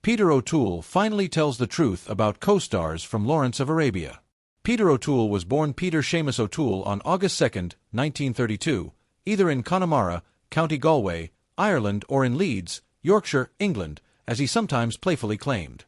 Peter O'Toole finally tells the truth about co-stars from Lawrence of Arabia. Peter O'Toole was born Peter Seamus O'Toole on August 2, 1932, either in Connemara, County Galway, Ireland, or in Leeds, Yorkshire, England, as he sometimes playfully claimed.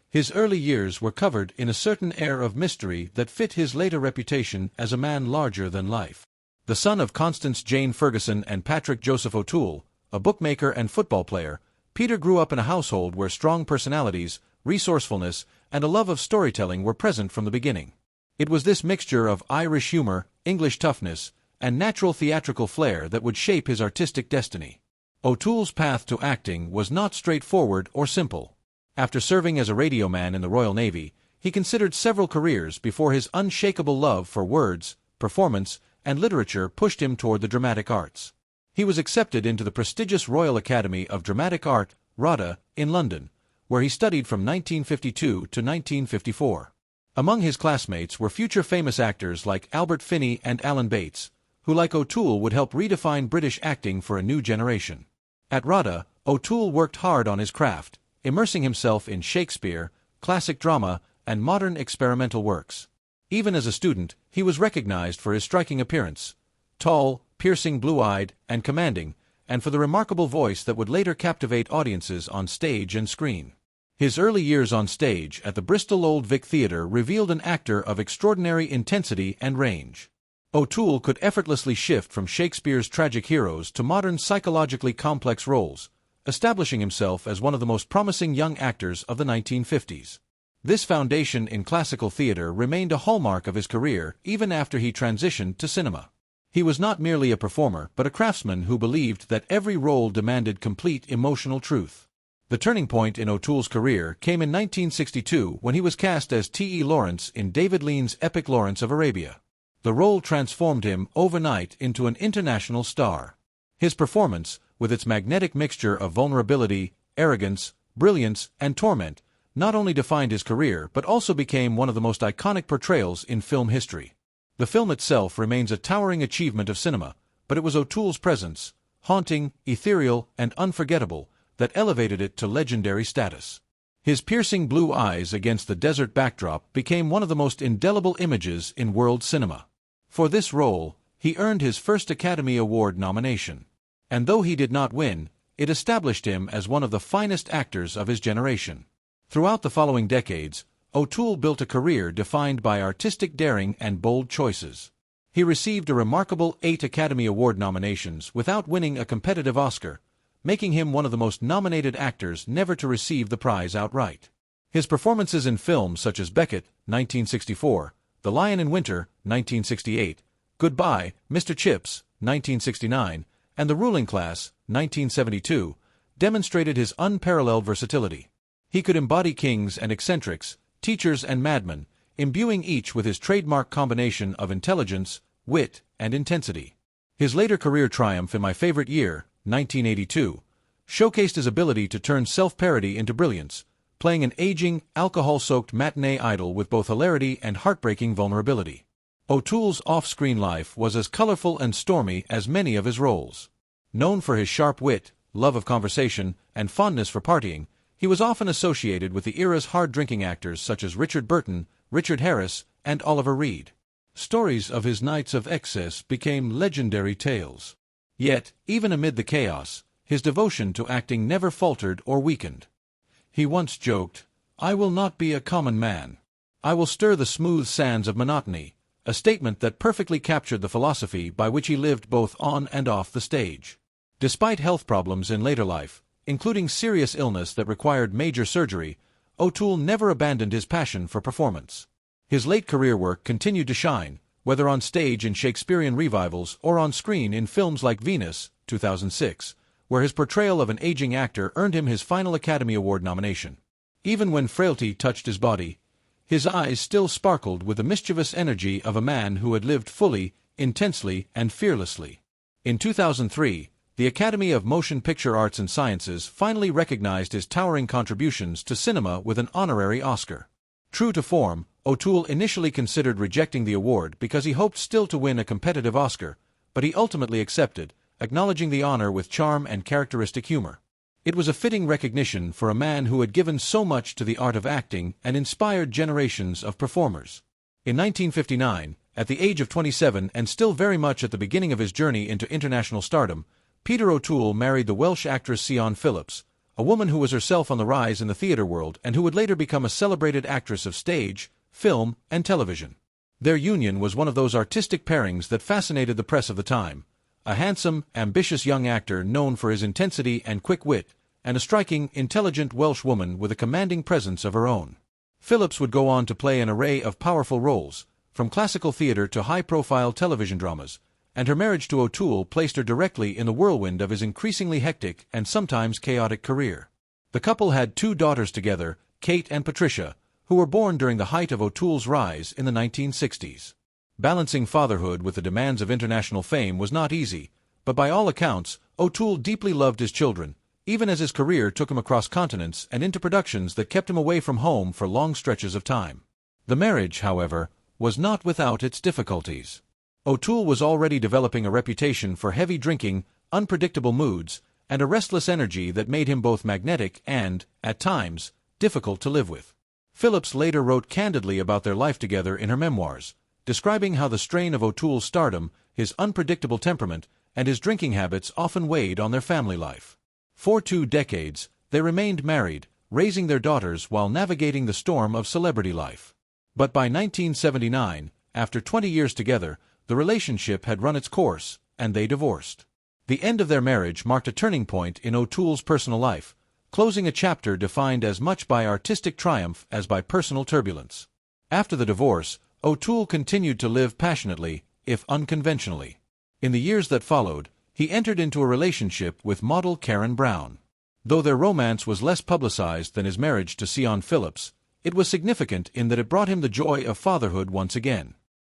His early years were covered in a certain air of mystery that fit his later reputation as a man larger than life. The son of Constance Jane Ferguson and Patrick Joseph O'Toole, a bookmaker and football player, Peter grew up in a household where strong personalities, resourcefulness, and a love of storytelling were present from the beginning. It was this mixture of Irish humor, English toughness, and natural theatrical flair that would shape his artistic destiny. O'Toole's path to acting was not straightforward or simple. After serving as a radio man in the Royal Navy, he considered several careers before his unshakable love for words, performance, and literature pushed him toward the dramatic arts. He was accepted into the prestigious Royal Academy of Dramatic Art, RADA, in London, where he studied from 1952 to 1954. Among his classmates were future famous actors like Albert Finney and Alan Bates, who like O'Toole would help redefine British acting for a new generation. At RADA, O'Toole worked hard on his craft, immersing himself in Shakespeare, classic drama, and modern experimental works. Even as a student, he was recognized for his striking appearance, tall, piercing blue-eyed, and commanding, and for the remarkable voice that would later captivate audiences on stage and screen. His early years on stage at the Bristol Old Vic Theatre revealed an actor of extraordinary intensity and range. O'Toole could effortlessly shift from Shakespeare's tragic heroes to modern psychologically complex roles, establishing himself as one of the most promising young actors of the 1950s. This foundation in classical theater remained a hallmark of his career even after he transitioned to cinema. He was not merely a performer but a craftsman who believed that every role demanded complete emotional truth. The turning point in O'Toole's career came in 1962 when he was cast as T.E. Lawrence in David Lean's epic Lawrence of Arabia. The role transformed him overnight into an international star. His performance, with its magnetic mixture of vulnerability, arrogance, brilliance, and torment, not only defined his career but also became one of the most iconic portrayals in film history. The film itself remains a towering achievement of cinema, but it was O'Toole's presence, haunting, ethereal, and unforgettable, that elevated it to legendary status. His piercing blue eyes against the desert backdrop became one of the most indelible images in world cinema. For this role, he earned his first Academy Award nomination. And though he did not win, it established him as one of the finest actors of his generation. Throughout the following decades, O'Toole built a career defined by artistic daring and bold choices. He received a remarkable 8 Academy Award nominations without winning a competitive Oscar, making him one of the most nominated actors never to receive the prize outright. His performances in films such as Beckett, 1964, The Lion in Winter, 1968, Goodbye, Mr. Chips, 1969, and The Ruling Class, 1972, demonstrated his unparalleled versatility. He could embody kings and eccentrics, teachers and madmen, imbuing each with his trademark combination of intelligence, wit, and intensity. His later career triumph in My Favorite Year, 1982, showcased his ability to turn self-parody into brilliance, playing an aging, alcohol-soaked matinee idol with both hilarity and heartbreaking vulnerability. O'Toole's off-screen life was as colorful and stormy as many of his roles. Known for his sharp wit, love of conversation, and fondness for partying, he was often associated with the era's hard-drinking actors such as Richard Burton, Richard Harris, and Oliver Reed. Stories of his nights of excess became legendary tales. Yet, even amid the chaos, his devotion to acting never faltered or weakened. He once joked, "I will not be a common man. I will stir the smooth sands of monotony," a statement that perfectly captured the philosophy by which he lived both on and off the stage. Despite health problems in later life, including serious illness that required major surgery, O'Toole never abandoned his passion for performance. His late career work continued to shine, whether on stage in Shakespearean revivals or on screen in films like Venus, 2006, where his portrayal of an aging actor earned him his final Academy Award nomination. Even when frailty touched his body, his eyes still sparkled with the mischievous energy of a man who had lived fully, intensely, and fearlessly. In 2003, the Academy of Motion Picture Arts and Sciences finally recognized his towering contributions to cinema with an honorary Oscar. True to form, O'Toole initially considered rejecting the award because he hoped still to win a competitive Oscar, but he ultimately accepted, acknowledging the honor with charm and characteristic humor. It was a fitting recognition for a man who had given so much to the art of acting and inspired generations of performers. In 1959, at the age of 27 and still very much at the beginning of his journey into international stardom, Peter O'Toole married the Welsh actress Siân Phillips, a woman who was herself on the rise in the theatre world and who would later become a celebrated actress of stage, film, and television. Their union was one of those artistic pairings that fascinated the press of the time. A handsome, ambitious young actor known for his intensity and quick wit, and a striking, intelligent Welsh woman with a commanding presence of her own. Phillips would go on to play an array of powerful roles, from classical theatre to high-profile television dramas, and her marriage to O'Toole placed her directly in the whirlwind of his increasingly hectic and sometimes chaotic career. The couple had 2 daughters together, Kate and Patricia, who were born during the height of O'Toole's rise in the 1960s. Balancing fatherhood with the demands of international fame was not easy, but by all accounts, O'Toole deeply loved his children, even as his career took him across continents and into productions that kept him away from home for long stretches of time. The marriage, however, was not without its difficulties. O'Toole was already developing a reputation for heavy drinking, unpredictable moods, and a restless energy that made him both magnetic and, at times, difficult to live with. Phillips later wrote candidly about their life together in her memoirs, describing how the strain of O'Toole's stardom, his unpredictable temperament, and his drinking habits often weighed on their family life. For 2 decades, they remained married, raising their daughters while navigating the storm of celebrity life. But by 1979, after 20 years together, the relationship had run its course, and they divorced. The end of their marriage marked a turning point in O'Toole's personal life, closing a chapter defined as much by artistic triumph as by personal turbulence. After the divorce, O'Toole continued to live passionately, if unconventionally. In the years that followed, he entered into a relationship with model Karen Brown. Though their romance was less publicized than his marriage to Siân Phillips, it was significant in that it brought him the joy of fatherhood once again.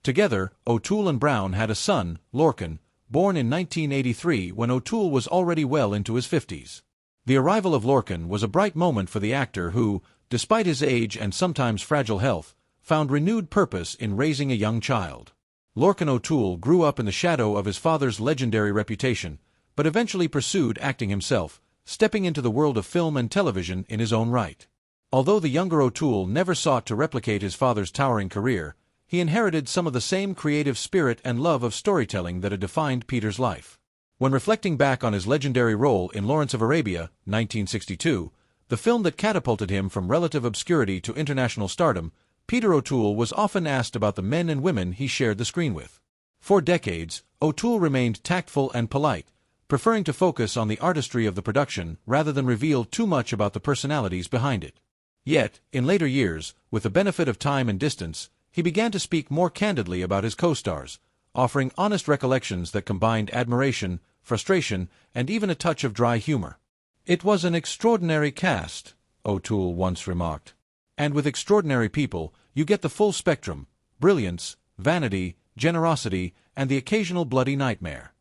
Together, O'Toole and Brown had a son, Lorcan, born in 1983 when O'Toole was already well into his 50s. The arrival of Lorcan was a bright moment for the actor who, despite his age and sometimes fragile health, found renewed purpose in raising a young child. Lorcan O'Toole grew up in the shadow of his father's legendary reputation, but eventually pursued acting himself, stepping into the world of film and television in his own right. Although the younger O'Toole never sought to replicate his father's towering career, he inherited some of the same creative spirit and love of storytelling that had defined Peter's life. When reflecting back on his legendary role in Lawrence of Arabia, 1962, the film that catapulted him from relative obscurity to international stardom, Peter O'Toole was often asked about the men and women he shared the screen with. For decades, O'Toole remained tactful and polite, preferring to focus on the artistry of the production rather than reveal too much about the personalities behind it. Yet, in later years, with the benefit of time and distance, he began to speak more candidly about his co-stars, offering honest recollections that combined admiration, frustration, and even a touch of dry humor. "It was an extraordinary cast," O'Toole once remarked. "And with extraordinary people, you get the full spectrum: brilliance, vanity, generosity, and the occasional bloody nightmare."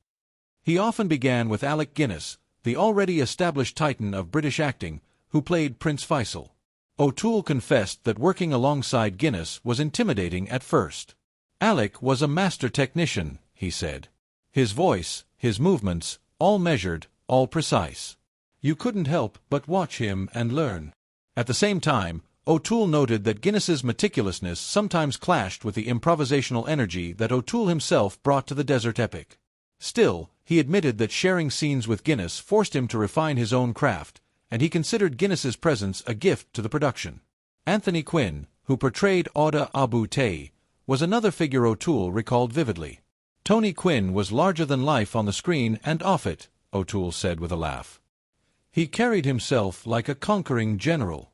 He often began with Alec Guinness, the already established titan of British acting, who played Prince Faisal. O'Toole confessed that working alongside Guinness was intimidating at first. "Alec was a master technician," he said. "His voice, his movements, all measured, all precise. You couldn't help but watch him and learn." At the same time, O'Toole noted that Guinness's meticulousness sometimes clashed with the improvisational energy that O'Toole himself brought to the desert epic. Still, he admitted that sharing scenes with Guinness forced him to refine his own craft, and he considered Guinness's presence a gift to the production. Anthony Quinn, who portrayed Auda Abu Tay, was another figure O'Toole recalled vividly. "Tony Quinn was larger than life on the screen and off it," O'Toole said with a laugh. "He carried himself like a conquering general.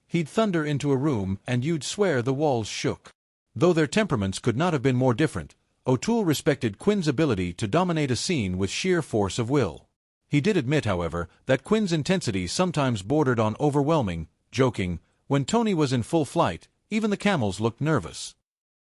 He'd thunder into a room and you'd swear the walls shook." Though their temperaments could not have been more different, O'Toole respected Quinn's ability to dominate a scene with sheer force of will. He did admit, however, that Quinn's intensity sometimes bordered on overwhelming, joking, "When Tony was in full flight, even the camels looked nervous."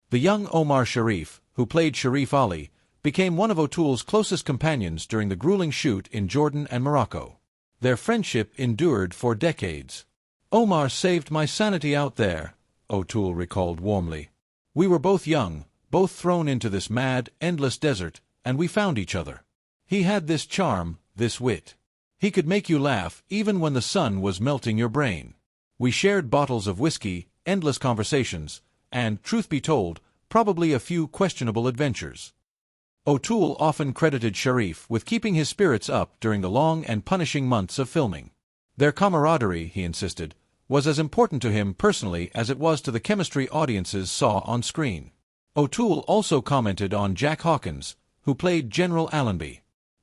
The young Omar Sharif, who played Sharif Ali, became one of O'Toole's closest companions during the grueling shoot in Jordan and Morocco. Their friendship endured for decades. "Omar saved my sanity out there," O'Toole recalled warmly. "We were both young, both thrown into this mad, endless desert, and we found each other. He had this charm, this wit. He could make you laugh even when the sun was melting your brain. We shared bottles of whiskey, endless conversations, and, truth be told, probably a few questionable adventures. O'Toole often credited Sharif with keeping his spirits up during the long and punishing months of filming. Their camaraderie, he insisted, was as important to him personally as it was to the chemistry audiences saw on screen. O'Toole also commented on Jack Hawkins, who played General Allenby.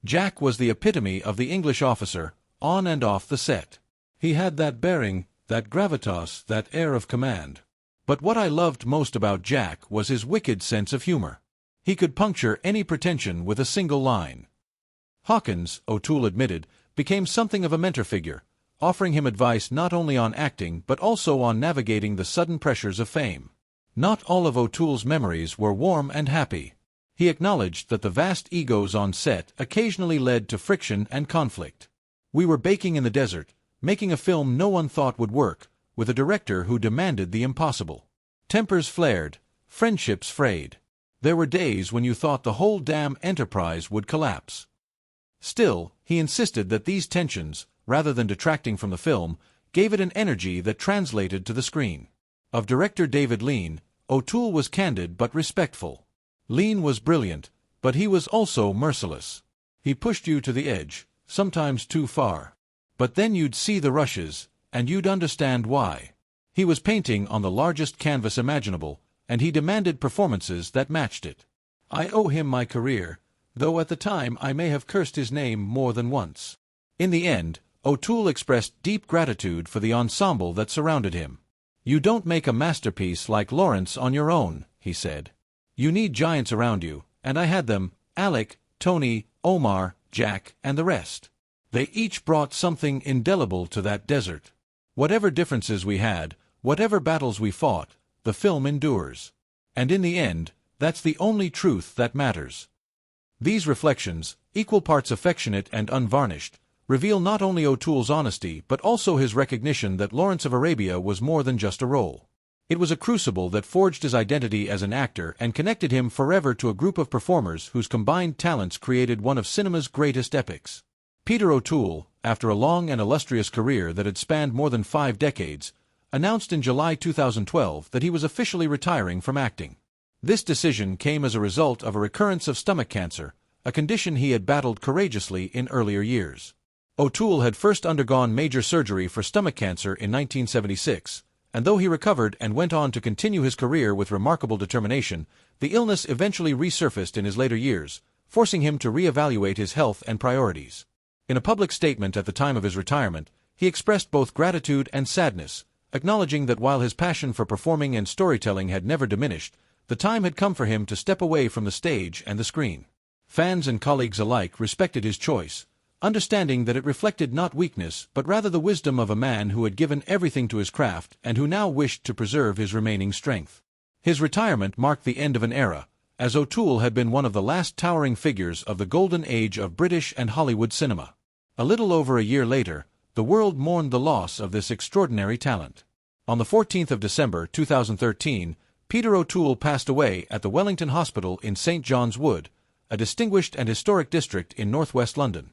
Jack was the epitome of the English officer, on and off the set. He had that bearing, that gravitas, that air of command. But what I loved most about Jack was his wicked sense of humor. He could puncture any pretension with a single line. Hawkins, O'Toole admitted, became something of a mentor figure, offering him advice not only on acting but also on navigating the sudden pressures of fame. Not all of O'Toole's memories were warm and happy. He acknowledged that the vast egos on set occasionally led to friction and conflict. We were baking in the desert, making a film no one thought would work, with a director who demanded the impossible. Tempers flared, friendships frayed. There were days when you thought the whole damn enterprise would collapse. Still, he insisted that these tensions, rather than detracting from the film, gave it an energy that translated to the screen. Of director David Lean, O'Toole was candid but respectful. Lean was brilliant, but he was also merciless. He pushed you to the edge, sometimes too far. But then you'd see the rushes, and you'd understand why. He was painting on the largest canvas imaginable, and he demanded performances that matched it. I owe him my career, though at the time I may have cursed his name more than once. In the end, O'Toole expressed deep gratitude for the ensemble that surrounded him. You don't make a masterpiece like Lawrence on your own, he said. You need giants around you, and I had them: Alec, Tony, Omar, Jack, and the rest. They each brought something indelible to that desert. Whatever differences we had, whatever battles we fought, the film endures. And in the end, that's the only truth that matters. These reflections, equal parts affectionate and unvarnished, reveal not only O'Toole's honesty but also his recognition that Lawrence of Arabia was more than just a role. It was a crucible that forged his identity as an actor and connected him forever to a group of performers whose combined talents created one of cinema's greatest epics. Peter O'Toole, after a long and illustrious career that had spanned more than 5 decades, announced in July 2012 that he was officially retiring from acting. This decision came as a result of a recurrence of stomach cancer, a condition he had battled courageously in earlier years. O'Toole had first undergone major surgery for stomach cancer in 1976, and though he recovered and went on to continue his career with remarkable determination, the illness eventually resurfaced in his later years, forcing him to reevaluate his health and priorities. In a public statement at the time of his retirement, he expressed both gratitude and sadness, acknowledging that while his passion for performing and storytelling had never diminished, the time had come for him to step away from the stage and the screen. Fans and colleagues alike respected his choice, understanding that it reflected not weakness but rather the wisdom of a man who had given everything to his craft and who now wished to preserve his remaining strength. His retirement marked the end of an era, as O'Toole had been one of the last towering figures of the golden age of British and Hollywood cinema. A little over a year later, the world mourned the loss of this extraordinary talent. On the 14th of December 2013, Peter O'Toole passed away at the Wellington Hospital in St. John's Wood, a distinguished and historic district in northwest London.